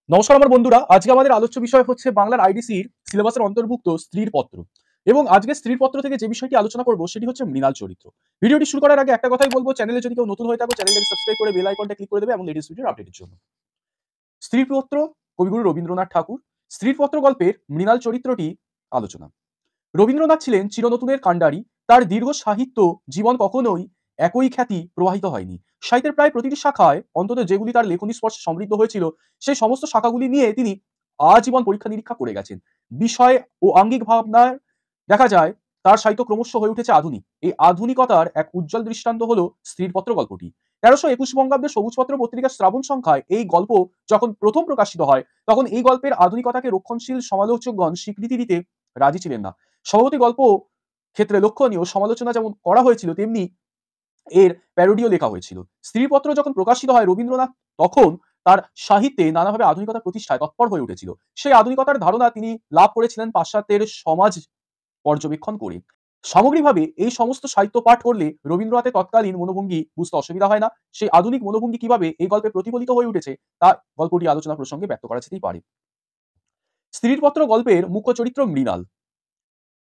নমস্কার আমার বন্ধুরা, আজকে আমাদের আলোচ্য বিষয় হচ্ছে বাংলার আইডিসির সিলেবাসের অন্তর্ভুক্ত স্ত্রীর পত্র। এবং আজকে স্ত্রীর পত্র থেকে যে বিষয়টি আলোচনা করব সেটি হচ্ছে মৃণাল চরিত্র। ভিডিওটি শুরু করার আগে একটা কথাই বলবো, চ্যানেলে যদি কেউ নতুন হয়ে থাকো চ্যানেলটাকে সাবস্ক্রাইব করে বেল আইকনটা ক্লিক করে দেবে এবং লেটেস্ট ভিডিওর আপডেটের জন্য। স্ত্রীর পত্র, কবিগুরু রবীন্দ্রনাথ ঠাকুর। স্ত্রীর পত্র গল্পের মৃণাল চরিত্রটি আলোচনা। রবীন্দ্রনাথ ছিলেন চিরনতুনের কাণ্ডারি। তার দীর্ঘ সাহিত্য জীবন কখনোই একই খ্যাতি প্রবাহিত হয়নি। সাহিত্যের প্রায় প্রতিটি শাখায়, অন্তত যেগুলি তার লেখনী স্পর্শে সমৃদ্ধ হয়েছিল, সেই সমস্ত শাখাগুলি নিয়ে তিনি আজীবন পরীক্ষা নিরীক্ষা করে গেছেন। বিষয় ও আঙ্গিক ভাবনায় দেখা যায় তার সাহিত্য ক্রমশ হয়ে উঠেছে আধুনিক। এই আধুনিকতার এক উজ্জ্বল দৃষ্টান্ত হলো স্ত্রীর পত্র গল্পটি। ১৩২১ বঙ্গাব্দে সবুজপত্র পত্রিকার শ্রাবণ সংখ্যায় এই গল্প যখন প্রথম প্রকাশিত হয়, তখন এই গল্পের আধুনিকতাকে রক্ষণশীল সমালোচকগণ স্বীকৃতি দিতে রাজি ছিলেন না। স্বভাবতই গল্প ক্ষেত্রে লক্ষণীয় সমালোচনা যেমন করা হয়েছিল, তেমনি এর প্যারোডিও লেখা হয়েছিল। স্ত্রীপত্র যখন প্রকাশিত হয়, রবীন্দ্রনাথ তখন তার সাহিত্যে নানাভাবে আধুনিকতা প্রতিষ্ঠায় তৎপর হয়ে উঠেছিল। সেই আধুনিকতার ধারণা তিনি লাভ করেছিলেন পাশ্চাত্যের সমাজ পর্যবেক্ষণ করে। সামগ্রিকভাবে এই সমস্ত সাহিত্য পাঠ করলে রবীন্দ্রনাথের তৎকালীন মনোভঙ্গি বুঝতে অসুবিধা হয় না। সেই আধুনিক মনোভঙ্গি কিভাবে এই গল্পে প্রতিফলিত হয়ে উঠেছে তা গল্পটি আলোচনা প্রসঙ্গে ব্যক্ত করা যেতেই পারে। স্ত্রীর পত্র গল্পের মুখ্য চরিত্র মৃণাল।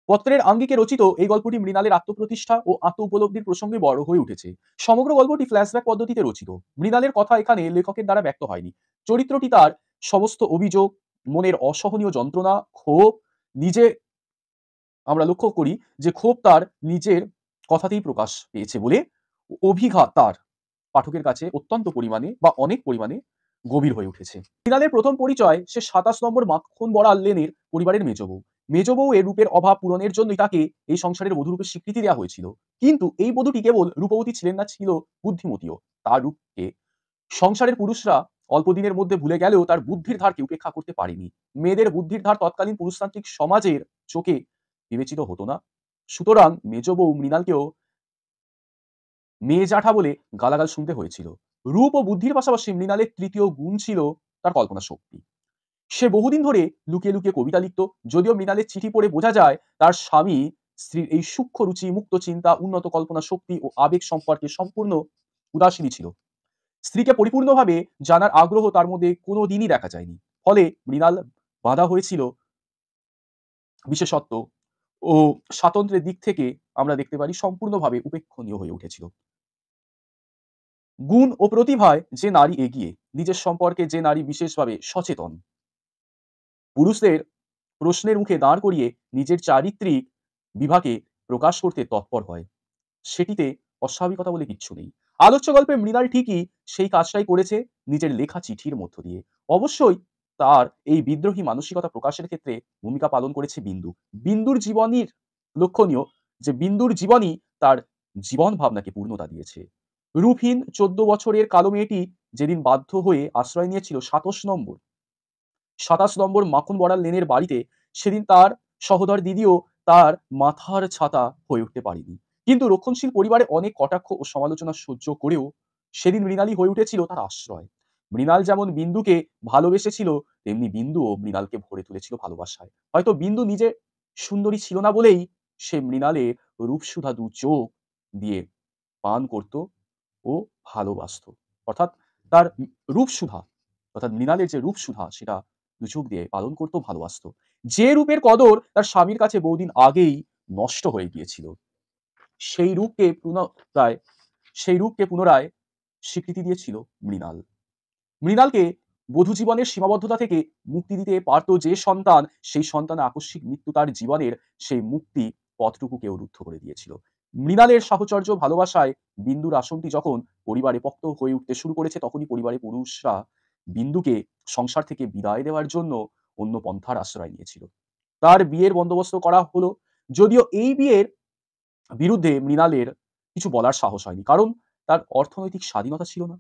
পত্রের আঙ্গিকে রচিত এই গল্পটি মৃণালের আত্মপ্রতিষ্ঠা ও আত্ম উপলব্ধির প্রসঙ্গে বড় হয়ে উঠেছে। সমগ্র গল্পটি ফ্ল্যাশব্যাক পদ্ধতিতে রচিত। মৃণালের কথা এখানে লেখকের দ্বারা ব্যক্ত হয়নি। চরিত্রটি তার সমস্ত অভিযোগ, মনের অসহনীয় যন্ত্রণা, ক্ষোভ, নিজে আমরা লক্ষ্য করি যে ক্ষোভ তার নিজের কথাতেই প্রকাশ পেয়েছে বলে অভিঘাত তার পাঠকের কাছে অত্যন্ত পরিমাণে বা অনেক পরিমাণে গভীর হয়ে উঠেছে। মৃণালের প্রথম পরিচয় সে ২৭ নম্বর মাখন বড়াল লেনের পরিবারের মেজবউ। মেজবউ এর রূপের অভাব পূরণের জন্যই তাকে এই সংসারের বধূরূপে স্বীকৃতি দেওয়া হয়েছিল। কিন্তু এই বধূটি কেবল রূপবতী ছিলেন না, ছিল বুদ্ধিমতীও। তার রূপকে সংসারের পুরুষরা অল্পদিনের মধ্যে ভুলে গেলেও তার বুদ্ধির ধারকে উপেক্ষা করতে পারেনি। মেয়েদের বুদ্ধির ধার তৎকালীন পুরুষতান্ত্রিক সমাজের চোখে বিবেচিত হতো না। সুতরাং মেজবউ মৃণালকেও মেয়ে জ্যাঠা বলে গালাগাল শুনতে হয়েছিল। রূপ ও বুদ্ধির পাশাপাশি মৃণালের তৃতীয় গুণ ছিল তার কল্পনা শক্তি। সে বহুদিন ধরে লুকিয়ে লুকিয়ে কবিতা লিখত। যদিও মৃণালের চিঠি পড়ে বোঝা যায় তার স্বামী স্ত্রীর এই সূক্ষ্ম রুচি, মুক্ত চিন্তা, উন্নত কল্পনা শক্তি ও আবেগ সম্পর্কে সম্পূর্ণ উদাসীনই ছিল। স্ত্রীকে পরিপূর্ণভাবে জানার আগ্রহ তার মধ্যে কোনোদিনই দেখা যায়নি। ফলে মৃণাল বাধা হয়েছিল বিশেষত্ব ও স্বাতন্ত্র্যের দিক থেকে আমরা দেখতে পারি সম্পূর্ণভাবে উপেক্ষণীয় হয়ে উঠেছিল। গুণ ও প্রতিভায় যে নারী এগিয়ে, নিজের সম্পর্কে যে নারী বিশেষভাবে সচেতন, পুরুষদের প্রশ্নের মুখে দাঁড় করিয়ে নিজের চারিত্রিক বিভাকে প্রকাশ করতে তৎপর হয়, সেটিতে অস্বাভাবিকতা বলে কিচ্ছু নেই। আলোচ্য গল্পে মৃণাল ঠিকই সেই কাজটাই করেছে নিজের লেখা চিঠির মধ্য দিয়ে। অবশ্যই তার এই বিদ্রোহী মানসিকতা প্রকাশের ক্ষেত্রে ভূমিকা পালন করেছে বিন্দু। বিন্দুর জীবনীর লক্ষণীয় যে বিন্দুর জীবনই তার জীবন ভাবনাকে পূর্ণতা দিয়েছে। রূপহীন ১৪ বছরের কালো মেয়েটি যেদিন বাধ্য হয়ে আশ্রয় নিয়েছিল ২৭ নম্বর মাখন বড়াল লেনের বাড়িতে, সেদিন তার সহোদর দিদিও তার মাথার ছাতা হয়ে উঠতে পারেনি। কিন্তু রক্ষণশীল পরিবারে অনেক কটাক্ষ ও সমালোচনা সহ্য করেও সেদিন মৃণালই হয়ে উঠেছিল তার আশ্রয়। মৃণাল যেমন বিন্দুকে ভালোবেসেছিল, তেমনি বিন্দুও মৃণালকে ভরে তুলেছিল ভালোবাসায়। হয়তো বিন্দু নিজে সুন্দরী ছিল না বলেই সে মৃণালের রূপসুধা দু চোখ দিয়ে পান করত ও ভালোবাসত। অর্থাৎ তার রূপসুধা, অর্থাৎ মৃণালের যে রূপসুধা সেটা দুচোখ দিয়ে পালন করত, ভালোবাসত। যে রূপের কদর তার স্বামীর কাছে বহুদিন আগেই নষ্ট হয়ে গিয়েছিল, সেই রূপকে পুনরায় সেই রূপকে পুনরায় স্বীকৃতি দিয়েছিল মৃণাল। মৃণালকে বধূ জীবনের সীমাবদ্ধতা থেকে মুক্তি দিতে পারত যে সন্তান, সেই সন্তানের আকস্মিক মৃত্যু তার জীবনের সেই মুক্তি পথটুকুকেও রুদ্ধ করে দিয়েছিল। মৃণালের সাহচর্য ভালোবাসায় বিন্দুর আসনটি যখন পরিবারে পোক্ত হয়ে উঠতে শুরু করেছে, তখনই পরিবারের পুরুষরা বিন্দুকে সংসার থেকে বিদায় দেওয়ার জন্য অন্য পন্থার আশ্রয় নিয়েছিল। তার বিয়ের বন্দোবস্ত করা হলো। যদিও এই বিয়ের বিরুদ্ধে মৃণালের কিছু বলার সাহস হয়নি, কারণ তার অর্থনৈতিক স্বাধীনতা ছিল না।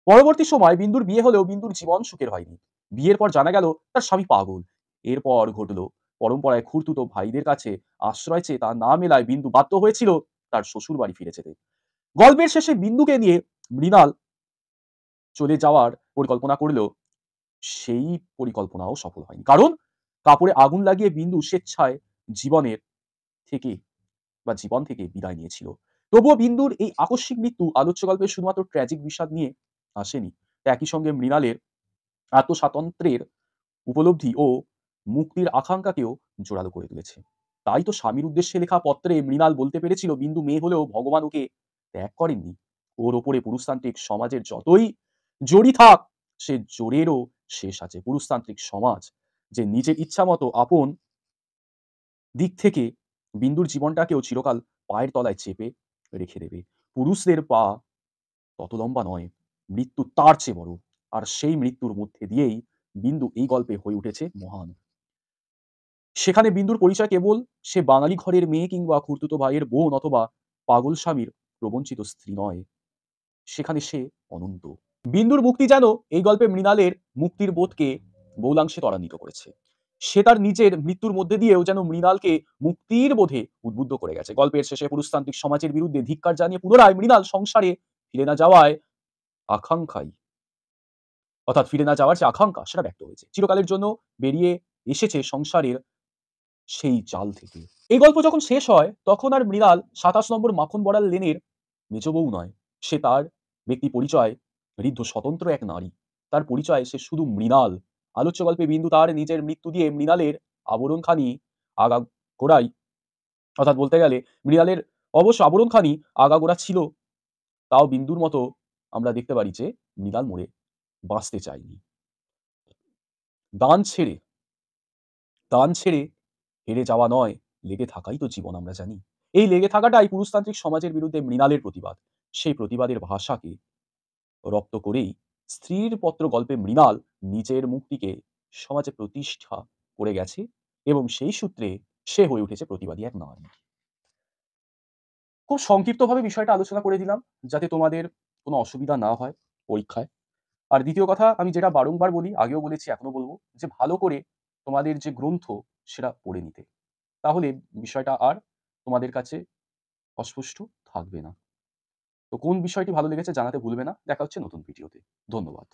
পরবর্তী সময় বিন্দুর বিয়ে হলেও বিন্দুর জীবন সুখের হয়নি। বিয়ের পর জানা গেল তার স্বামী পাগল। এরপর ঘটল পরম্পরায় খুড়তুতো ভাইদের কাছে আশ্রয় চেয়ে তা না মেলায় বিন্দু বাধ্য হয়েছিল তার শ্বশুর বাড়ি ফিরে যেতে। গল্পের শেষে বিন্দুকে নিয়ে মৃণাল চলে যাওয়ার পরিকল্পনা করলেও সেই পরিকল্পনাও সফল হয়নি, কারণ কাপড়ে আগুন লাগিয়ে বিন্দু স্বেচ্ছায় জীবনের থেকে বা জীবন থেকে বিদায় নিয়েছিল। তবুও বিন্দুর এই আকস্মিক মৃত্যু আলোচ্য গল্পে শুধুমাত্র ট্র্যাজিক বিষাদ নিয়ে আসেনি, একই সঙ্গে মৃণালের আত্মস্বাতন্ত্র্যের উপলব্ধি ও মুক্তির আকাঙ্ক্ষাকেও জোরালো করে তুলেছে। তাই তো স্বামীর উদ্দেশ্যে লেখা পত্রে মৃণাল বলতে পেরেছিল, বিন্দু মেয়ে হলেও ভগবান ওকে ত্যাগ করেননি। ওর ওপরে পুরুষতান্ত্রিক সমাজের যতই জোরই থাক, সে জোরেরও শেষ আছে। পুরুষতান্ত্রিক সমাজ যে নিজের ইচ্ছা মতো আপন দিক থেকে বিন্দুর জীবনটাকেও চিরকাল পায়ের তলায় চেপে রেখে দেবে। পুরুষদের পা তত লম্বা নয়, মৃত্যু তার চেয়ে বড়। আর সেই মৃত্যুর মধ্যে দিয়েই বিন্দু এই গল্পে হয়ে উঠেছে মহান। সেখানে বিন্দুর পরিচয় কেবল সে বাঙালি ঘরের মেয়ে কিংবা খুড়তুতো ভাইয়ের বোন অথবা পাগল স্বামীর প্রবঞ্চিত স্ত্রী নয়, সেখানে সে অনন্ত। বিন্দুর মুক্তি যেন এই গল্পে মৃণালের মুক্তির বোধকে বহুলাংশে ত্বরান্বিত করেছে। সে তার নিজের মৃত্যুর মধ্যে দিয়েও যেন মৃণালকে মুক্তির বোধে উদ্বুদ্ধ করে গেছে। গল্পের শেষে পুরুষতান্ত্রিক সমাজের বিরুদ্ধে ধিক্কার জানিয়ে পুনরায় মৃণাল সংসারে ফিরে না যাওয়ায় আকাঙ্ক্ষাই অর্থাৎ ফিরে না যাওয়ার যে আকাঙ্ক্ষা সেটা ব্যক্ত হয়েছে। চিরকালের জন্য বেরিয়ে এসেছে সংসারের সেই জাল থেকে। এই গল্প যখন শেষ হয় তখন আর মৃণাল ২৭ নম্বর মাখন বড়াল লেনের মেজ বউ নয়। সে তার ব্যক্তি পরিচয় ঋদ্ধ স্বতন্ত্র এক নারী। তার পরিচয় সে শুধু মৃণাল। আলোচ্য গল্পে বিন্দু তার নিজের মৃত্যু দিয়ে মৃণালের আবরণখানি আগাগোড়াই অর্থাৎ বলতে গেলে মৃণালের অবশ্য আবরণখানি আগাগোড়া ছিল, তাও বিন্দুর মতো আমরা দেখতে পারি যে মৃণাল মরে বাঁচতে চায়নি। দান ছেড়ে দান ছেড়ে হেরে যাওয়া নয়, লেগে থাকাই তো জীবন আমরা জানি। এই লেগে থাকাটাই পুরুষতান্ত্রিক সমাজের বিরুদ্ধে মৃণালের প্রতিবাদ। সেই প্রতিবাদের ভাষাকে রপ্ত করেই স্ত্রীর পত্র গল্পে মৃণাল নিজের মুক্তিকে সমাজে প্রতিষ্ঠা করে গেছে এবং সেই সূত্রে সে হয়ে উঠেছে প্রতিবাদী এক নারী। খুব সংক্ষিপ্তভাবে বিষয়টা আলোচনা করে দিলাম যাতে তোমাদের কোনো অসুবিধা না হয় পরীক্ষায়। আর দ্বিতীয় কথা আমি যেটা বারংবার বলি, আগেও বলেছি এখনো বলব, যে ভালো করে তোমাদের যে গ্রন্থ সেটা পড়ে নিতে। তাহলে বিষয়টা আর তোমাদের কাছে অস্পষ্ট থাকবে না। তো কোন বিষয়টি ভালো লেগেছে জানাতে ভুলবে না। দেখা হচ্ছে নতুন ভিডিওতে। ধন্যবাদ।